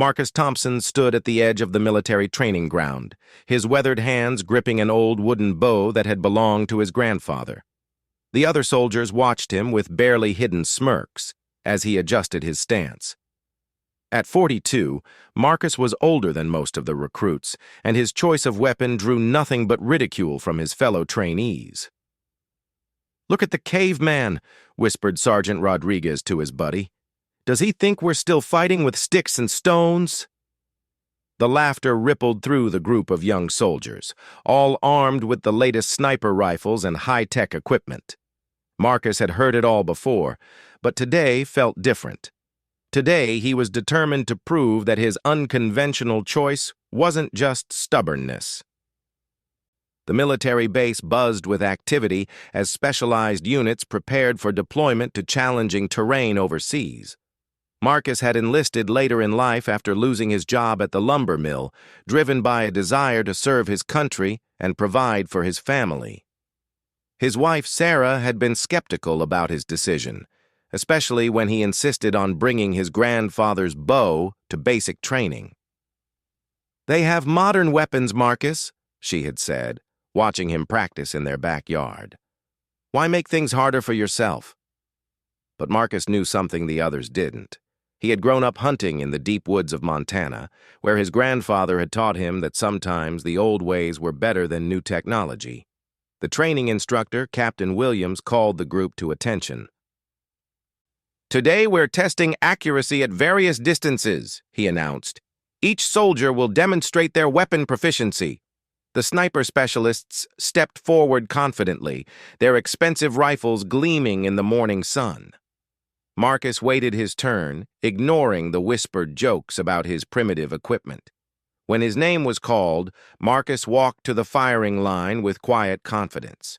Marcus Thompson stood at the edge of the military training ground, his weathered hands gripping an old wooden bow that had belonged to his grandfather. The other soldiers watched him with barely hidden smirks as he adjusted his stance. At 42, Marcus was older than most of the recruits, and his choice of weapon drew nothing but ridicule from his fellow trainees. "Look at the caveman," whispered Sergeant Rodriguez to his buddy. "Does he think we're still fighting with sticks and stones?" The laughter rippled through the group of young soldiers, all armed with the latest sniper rifles and high-tech equipment. Marcus had heard it all before, but today felt different. Today, he was determined to prove that his unconventional choice wasn't just stubbornness. The military base buzzed with activity as specialized units prepared for deployment to challenging terrain overseas. Marcus had enlisted later in life after losing his job at the lumber mill, driven by a desire to serve his country and provide for his family. His wife, Sarah, had been skeptical about his decision, especially when he insisted on bringing his grandfather's bow to basic training. "They have modern weapons, Marcus," she had said, watching him practice in their backyard. "Why make things harder for yourself?" But Marcus knew something the others didn't. He had grown up hunting in the deep woods of Montana, where his grandfather had taught him that sometimes the old ways were better than new technology. The training instructor, Captain Williams, called the group to attention. "Today we're testing accuracy at various distances," he announced. "Each soldier will demonstrate their weapon proficiency." The sniper specialists stepped forward confidently, their expensive rifles gleaming in the morning sun. Marcus waited his turn, ignoring the whispered jokes about his primitive equipment. When his name was called, Marcus walked to the firing line with quiet confidence.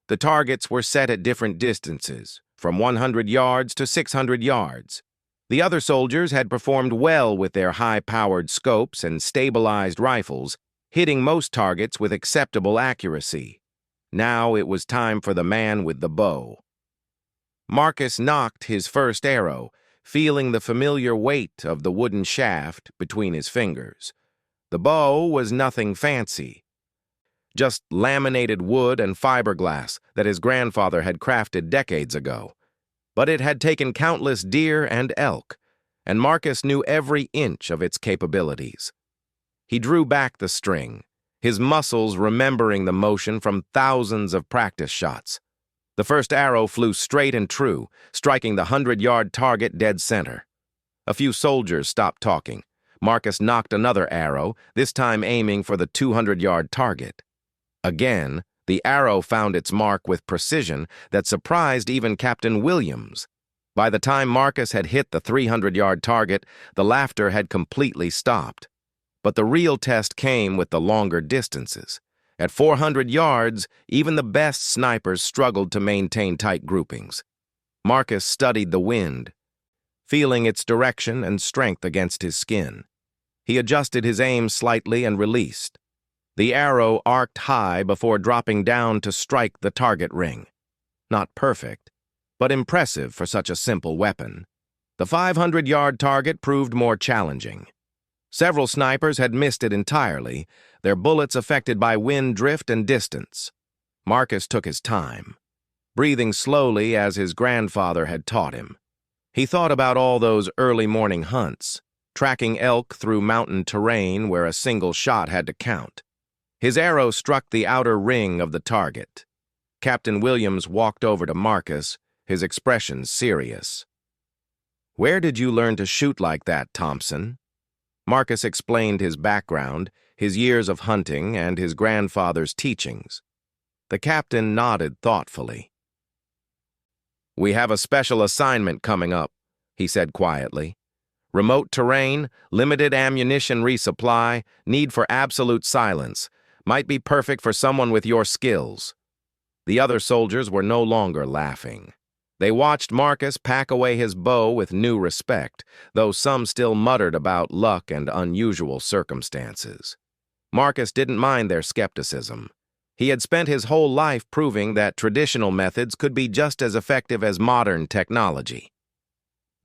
The targets were set at different distances, from 100 yards to 600 yards. The other soldiers had performed well with their high-powered scopes and stabilized rifles, hitting most targets with acceptable accuracy. Now it was time for the man with the bow. Marcus knocked his first arrow, feeling the familiar weight of the wooden shaft between his fingers. The bow was nothing fancy, just laminated wood and fiberglass that his grandfather had crafted decades ago. But it had taken countless deer and elk, and Marcus knew every inch of its capabilities. He drew back the string, his muscles remembering the motion from thousands of practice shots. The first arrow flew straight and true, striking the 100-yard target dead center. A few soldiers stopped talking. Marcus knocked another arrow, this time aiming for the 200-yard target. Again, the arrow found its mark with precision that surprised even Captain Williams. By the time Marcus had hit the 300-yard target, the laughter had completely stopped. But the real test came with the longer distances. At 400 yards, even the best snipers struggled to maintain tight groupings. Marcus studied the wind, feeling its direction and strength against his skin. He adjusted his aim slightly and released. The arrow arced high before dropping down to strike the target ring. Not perfect, but impressive for such a simple weapon. The 500-yard target proved more challenging. Several snipers had missed it entirely, their bullets affected by wind drift and distance. Marcus took his time, breathing slowly as his grandfather had taught him. He thought about all those early morning hunts, tracking elk through mountain terrain where a single shot had to count. His arrow struck the outer ring of the target. Captain Williams walked over to Marcus, his expression serious. "Where did you learn to shoot like that, Thompson?" Marcus explained his background, his years of hunting, and his grandfather's teachings. The captain nodded thoughtfully. "We have a special assignment coming up," he said quietly. "Remote terrain, limited ammunition resupply, need for absolute silence. Might be perfect for someone with your skills." The other soldiers were no longer laughing. They watched Marcus pack away his bow with new respect, though some still muttered about luck and unusual circumstances. Marcus didn't mind their skepticism. He had spent his whole life proving that traditional methods could be just as effective as modern technology.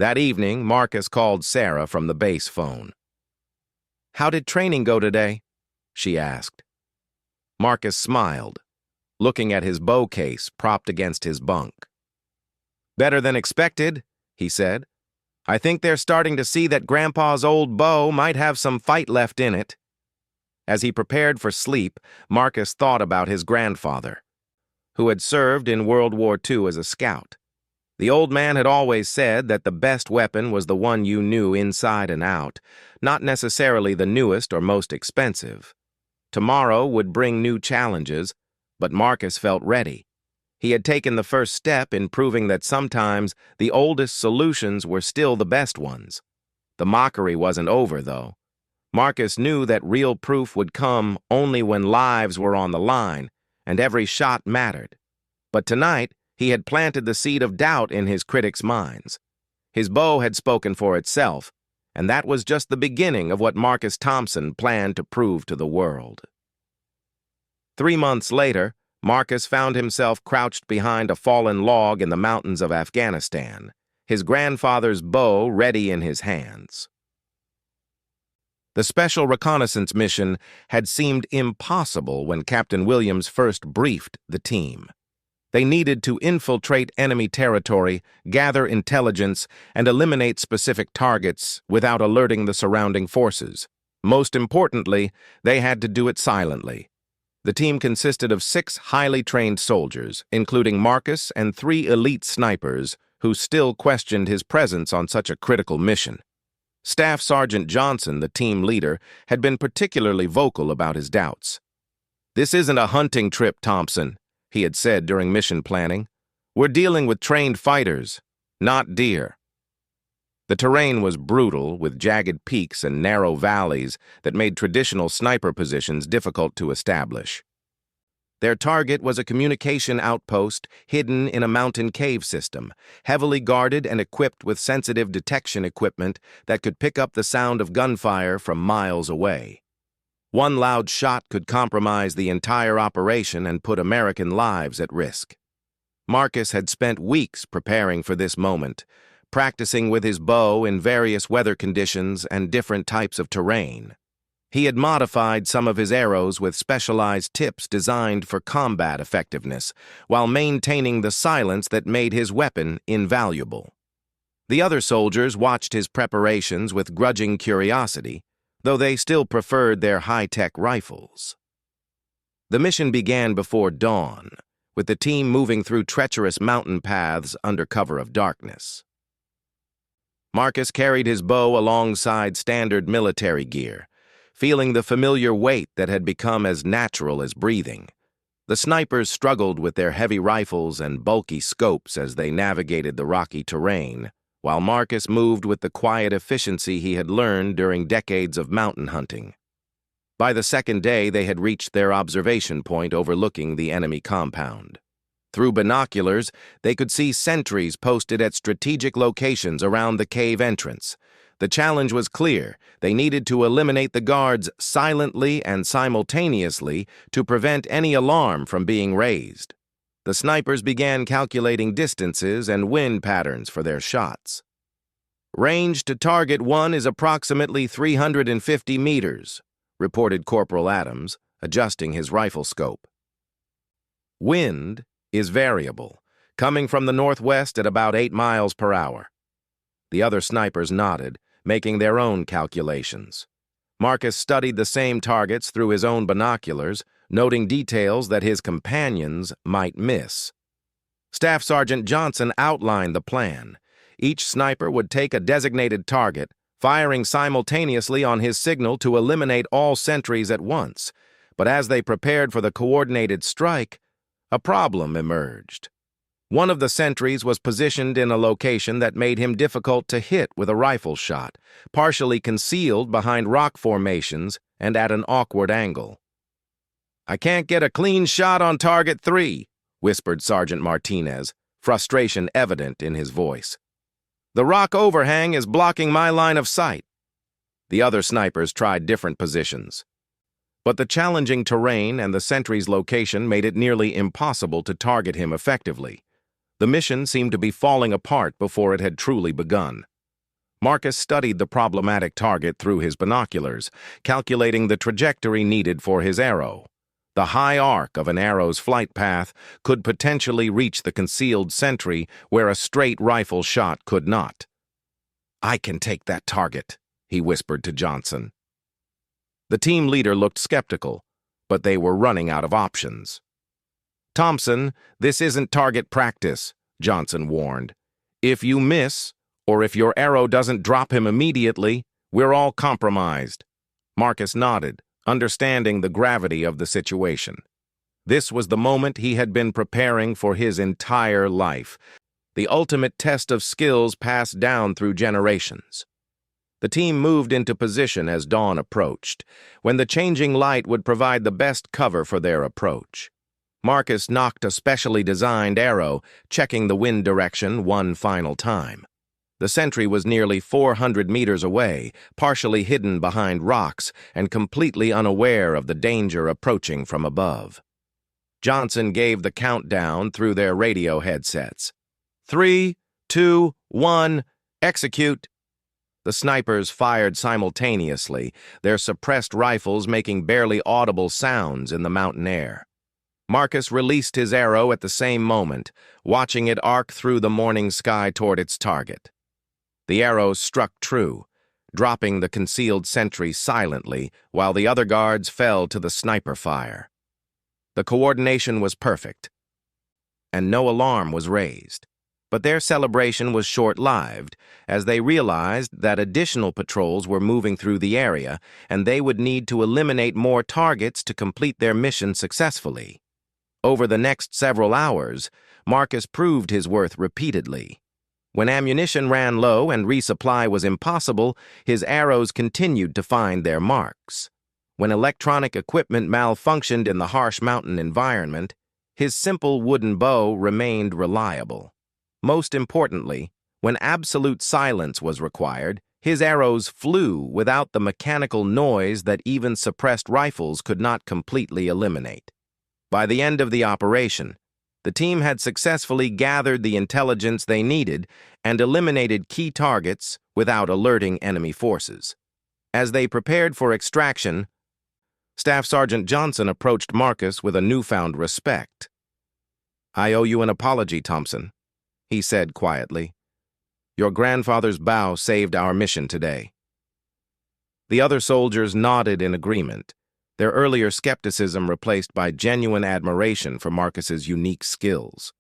That evening, Marcus called Sarah from the base phone. "How did training go today?" she asked. Marcus smiled, looking at his bow case propped against his bunk. "Better than expected," he said. "I think they're starting to see that Grandpa's old bow might have some fight left in it." As he prepared for sleep, Marcus thought about his grandfather, who had served in World War II as a scout. The old man had always said that the best weapon was the one you knew inside and out, not necessarily the newest or most expensive. Tomorrow would bring new challenges, but Marcus felt ready. He had taken the first step in proving that sometimes the oldest solutions were still the best ones. The mockery wasn't over, though. Marcus knew that real proof would come only when lives were on the line, and every shot mattered. But tonight, he had planted the seed of doubt in his critics' minds. His bow had spoken for itself, and that was just the beginning of what Marcus Thompson planned to prove to the world. 3 months later, Marcus found himself crouched behind a fallen log in the mountains of Afghanistan, his grandfather's bow ready in his hands. The special reconnaissance mission had seemed impossible when Captain Williams first briefed the team. They needed to infiltrate enemy territory, gather intelligence, and eliminate specific targets without alerting the surrounding forces. Most importantly, they had to do it silently. The team consisted of 6 highly trained soldiers, including Marcus and 3 elite snipers, who still questioned his presence on such a critical mission. Staff Sergeant Johnson, the team leader, had been particularly vocal about his doubts. "This isn't a hunting trip, Thompson," he had said during mission planning. "We're dealing with trained fighters, not deer." The terrain was brutal, with jagged peaks and narrow valleys that made traditional sniper positions difficult to establish. Their target was a communication outpost hidden in a mountain cave system, heavily guarded and equipped with sensitive detection equipment that could pick up the sound of gunfire from miles away. One loud shot could compromise the entire operation and put American lives at risk. Marcus had spent weeks preparing for this moment, practicing with his bow in various weather conditions and different types of terrain. He had modified some of his arrows with specialized tips designed for combat effectiveness, while maintaining the silence that made his weapon invaluable. The other soldiers watched his preparations with grudging curiosity, though they still preferred their high-tech rifles. The mission began before dawn, with the team moving through treacherous mountain paths under cover of darkness. Marcus carried his bow alongside standard military gear, feeling the familiar weight that had become as natural as breathing. The snipers struggled with their heavy rifles and bulky scopes as they navigated the rocky terrain, while Marcus moved with the quiet efficiency he had learned during decades of mountain hunting. By the second day, they had reached their observation point overlooking the enemy compound. Through binoculars, they could see sentries posted at strategic locations around the cave entrance. The challenge was clear. They needed to eliminate the guards silently and simultaneously to prevent any alarm from being raised. The snipers began calculating distances and wind patterns for their shots. "Range to target 1 is approximately 350 meters, reported Corporal Adams, adjusting his rifle scope. "Wind is variable, coming from the northwest at about 8 miles per hour. The other snipers nodded, making their own calculations. Marcus studied the same targets through his own binoculars, noting details that his companions might miss. Staff Sergeant Johnson outlined the plan. Each sniper would take a designated target, firing simultaneously on his signal to eliminate all sentries at once. But as they prepared for the coordinated strike, a problem emerged. One of the sentries was positioned in a location that made him difficult to hit with a rifle shot, partially concealed behind rock formations and at an awkward angle. "I can't get a clean shot on target 3, whispered Sergeant Martinez, frustration evident in his voice. "The rock overhang is blocking my line of sight." The other snipers tried different positions. But the challenging terrain and the sentry's location made it nearly impossible to target him effectively. The mission seemed to be falling apart before it had truly begun. Marcus studied the problematic target through his binoculars, calculating the trajectory needed for his arrow. The high arc of an arrow's flight path could potentially reach the concealed sentry where a straight rifle shot could not. "I can take that target," he whispered to Johnson. The team leader looked skeptical, but they were running out of options. "Thompson, this isn't target practice," Johnson warned. "If you miss, or if your arrow doesn't drop him immediately, we're all compromised." Marcus nodded, understanding the gravity of the situation. This was the moment he had been preparing for his entire life, the ultimate test of skills passed down through generations. The team moved into position as dawn approached, when the changing light would provide the best cover for their approach. Marcus nocked a specially designed arrow, checking the wind direction one final time. The sentry was nearly 400 meters away, partially hidden behind rocks and completely unaware of the danger approaching from above. Johnson gave the countdown through their radio headsets. 3, 2, 1, execute! The snipers fired simultaneously, their suppressed rifles making barely audible sounds in the mountain air. Marcus released his arrow at the same moment, watching it arc through the morning sky toward its target. The arrow struck true, dropping the concealed sentry silently while the other guards fell to the sniper fire. The coordination was perfect, and no alarm was raised. But their celebration was short-lived, as they realized that additional patrols were moving through the area, and they would need to eliminate more targets to complete their mission successfully. Over the next several hours, Marcus proved his worth repeatedly. When ammunition ran low and resupply was impossible, his arrows continued to find their marks. When electronic equipment malfunctioned in the harsh mountain environment, his simple wooden bow remained reliable. Most importantly, when absolute silence was required, his arrows flew without the mechanical noise that even suppressed rifles could not completely eliminate. By the end of the operation, the team had successfully gathered the intelligence they needed and eliminated key targets without alerting enemy forces. As they prepared for extraction, Staff Sergeant Johnson approached Marcus with a newfound respect. "I owe you an apology, Thompson," he said quietly. "Your grandfather's bow saved our mission today." The other soldiers nodded in agreement, their earlier skepticism replaced by genuine admiration for Marcus's unique skills.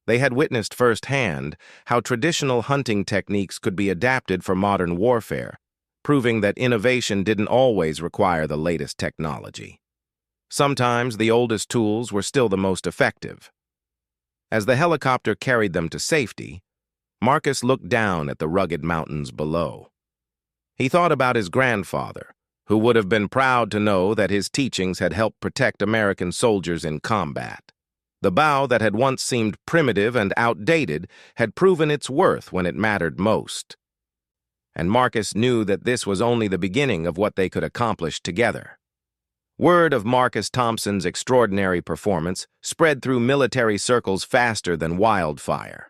They had witnessed firsthand how traditional hunting techniques could be adapted for modern warfare, proving that innovation didn't always require the latest technology. Sometimes the oldest tools were still the most effective. As the helicopter carried them to safety, Marcus looked down at the rugged mountains below. He thought about his grandfather, who would have been proud to know that his teachings had helped protect American soldiers in combat. The bow that had once seemed primitive and outdated had proven its worth when it mattered most. And Marcus knew that this was only the beginning of what they could accomplish together. Word of Marcus Thompson's extraordinary performance spread through military circles faster than wildfire.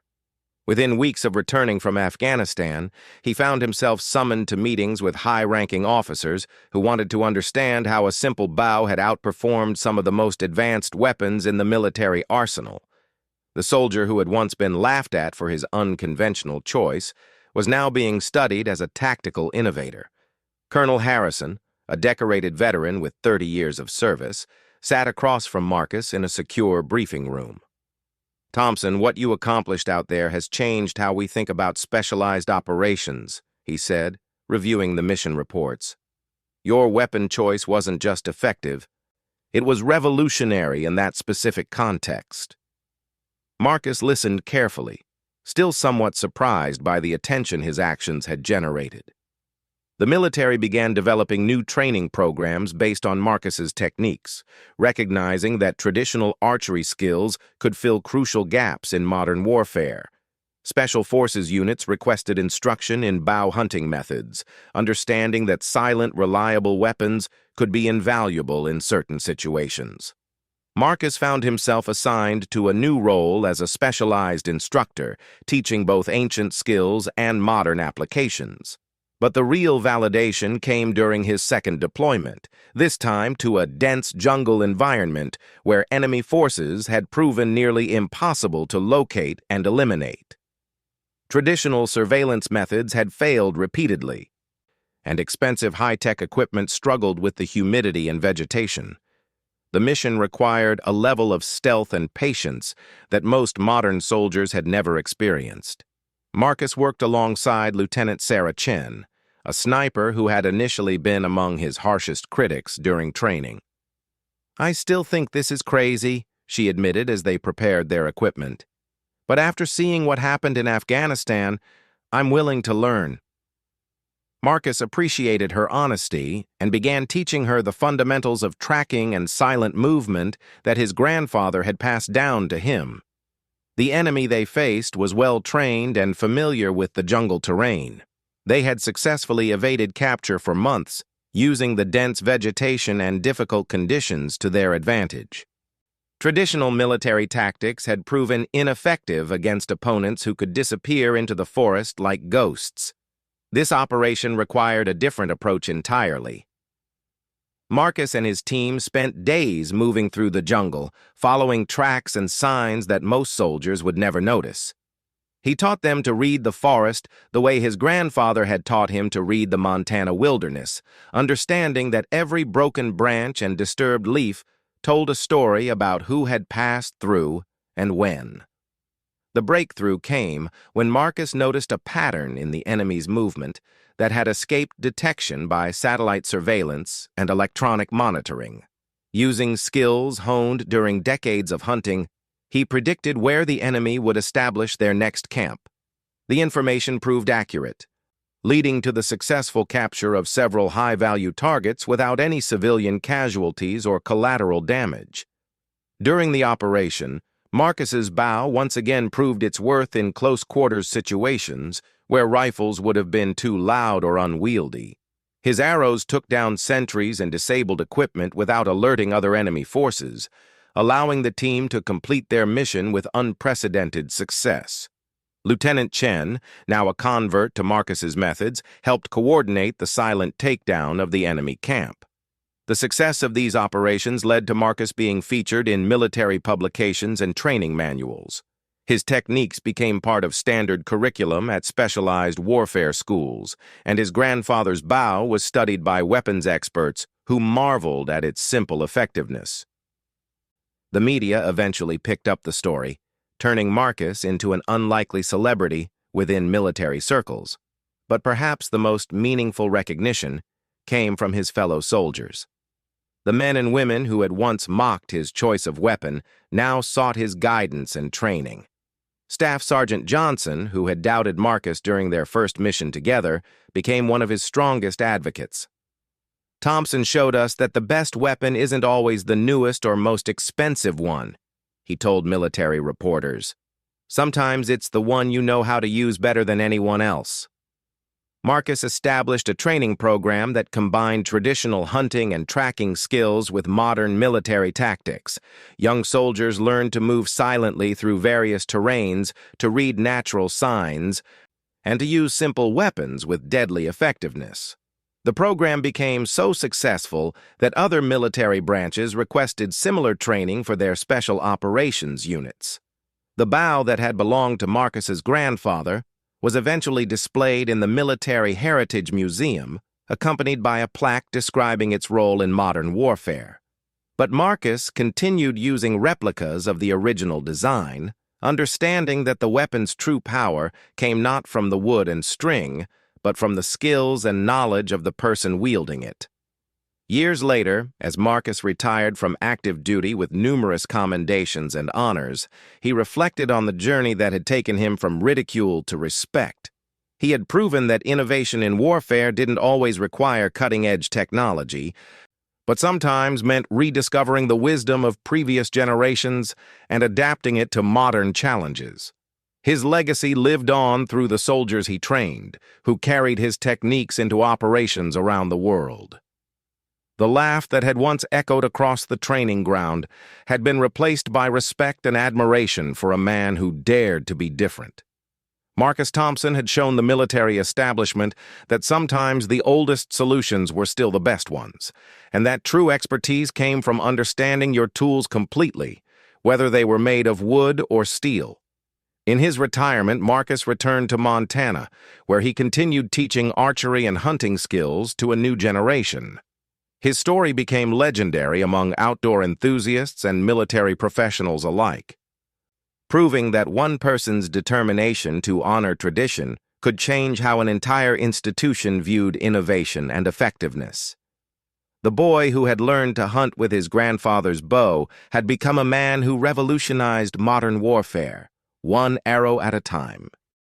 Within weeks of returning from Afghanistan, he found himself summoned to meetings with high-ranking officers who wanted to understand how a simple bow had outperformed some of the most advanced weapons in the military arsenal. The soldier who had once been laughed at for his unconventional choice was now being studied as a tactical innovator. Colonel Harrison, a decorated veteran with 30 years of service, sat across from Marcus in a secure briefing room. "Thompson, what you accomplished out there has changed how we think about specialized operations," he said, reviewing the mission reports. "Your weapon choice wasn't just effective, it was revolutionary in that specific context." Marcus listened carefully, still somewhat surprised by the attention his actions had generated. The military began developing new training programs based on Marcus's techniques, recognizing that traditional archery skills could fill crucial gaps in modern warfare. Special Forces units requested instruction in bow hunting methods, understanding that silent, reliable weapons could be invaluable in certain situations. Marcus found himself assigned to a new role as a specialized instructor, teaching both ancient skills and modern applications. But the real validation came during his second deployment, this time to a dense jungle environment where enemy forces had proven nearly impossible to locate and eliminate. Traditional surveillance methods had failed repeatedly, and expensive high-tech equipment struggled with the humidity and vegetation. The mission required a level of stealth and patience that most modern soldiers had never experienced. Marcus worked alongside Lieutenant Sarah Chen, a sniper who had initially been among his harshest critics during training. "I still think this is crazy," she admitted as they prepared their equipment. "But after seeing what happened in Afghanistan, I'm willing to learn." Marcus appreciated her honesty and began teaching her the fundamentals of tracking and silent movement that his grandfather had passed down to him. The enemy they faced was well-trained and familiar with the jungle terrain. They had successfully evaded capture for months, using the dense vegetation and difficult conditions to their advantage. Traditional military tactics had proven ineffective against opponents who could disappear into the forest like ghosts. This operation required a different approach entirely. Marcus and his team spent days moving through the jungle, following tracks and signs that most soldiers would never notice. He taught them to read the forest the way his grandfather had taught him to read the Montana wilderness, understanding that every broken branch and disturbed leaf told a story about who had passed through and when. The breakthrough came when Marcus noticed a pattern in the enemy's movement that had escaped detection by satellite surveillance and electronic monitoring. Using skills honed during decades of hunting, he predicted where the enemy would establish their next camp. The information proved accurate, leading to the successful capture of several high-value targets without any civilian casualties or collateral damage. During the operation, Marcus's bow once again proved its worth in close-quarters situations where rifles would have been too loud or unwieldy. His arrows took down sentries and disabled equipment without alerting other enemy forces, allowing the team to complete their mission with unprecedented success. Lieutenant Chen, now a convert to Marcus's methods, helped coordinate the silent takedown of the enemy camp. The success of these operations led to Marcus being featured in military publications and training manuals. His techniques became part of standard curriculum at specialized warfare schools, and his grandfather's bow was studied by weapons experts who marveled at its simple effectiveness. The media eventually picked up the story, turning Marcus into an unlikely celebrity within military circles. But perhaps the most meaningful recognition came from his fellow soldiers. The men and women who had once mocked his choice of weapon now sought his guidance and training. Staff Sergeant Johnson, who had doubted Marcus during their first mission together, became one of his strongest advocates. "Thompson showed us that the best weapon isn't always the newest or most expensive one," he told military reporters. "Sometimes it's the one you know how to use better than anyone else." Marcus established a training program that combined traditional hunting and tracking skills with modern military tactics. Young soldiers learned to move silently through various terrains, to read natural signs, and to use simple weapons with deadly effectiveness. The program became so successful that other military branches requested similar training for their special operations units. The bow that had belonged to Marcus's grandfather was eventually displayed in the Military Heritage Museum, accompanied by a plaque describing its role in modern warfare. But Marcus continued using replicas of the original design, understanding that the weapon's true power came not from the wood and string, but from the skills and knowledge of the person wielding it. Years later, as Marcus retired from active duty with numerous commendations and honors, he reflected on the journey that had taken him from ridicule to respect. He had proven that innovation in warfare didn't always require cutting-edge technology, but sometimes meant rediscovering the wisdom of previous generations and adapting it to modern challenges. His legacy lived on through the soldiers he trained, who carried his techniques into operations around the world. The laugh that had once echoed across the training ground had been replaced by respect and admiration for a man who dared to be different. Marcus Thompson had shown the military establishment that sometimes the oldest solutions were still the best ones, and that true expertise came from understanding your tools completely, whether they were made of wood or steel. In his retirement, Marcus returned to Montana, where he continued teaching archery and hunting skills to a new generation. His story became legendary among outdoor enthusiasts and military professionals alike, proving that one person's determination to honor tradition could change how an entire institution viewed innovation and effectiveness. The boy who had learned to hunt with his grandfather's bow had become a man who revolutionized modern warfare, one arrow at a time.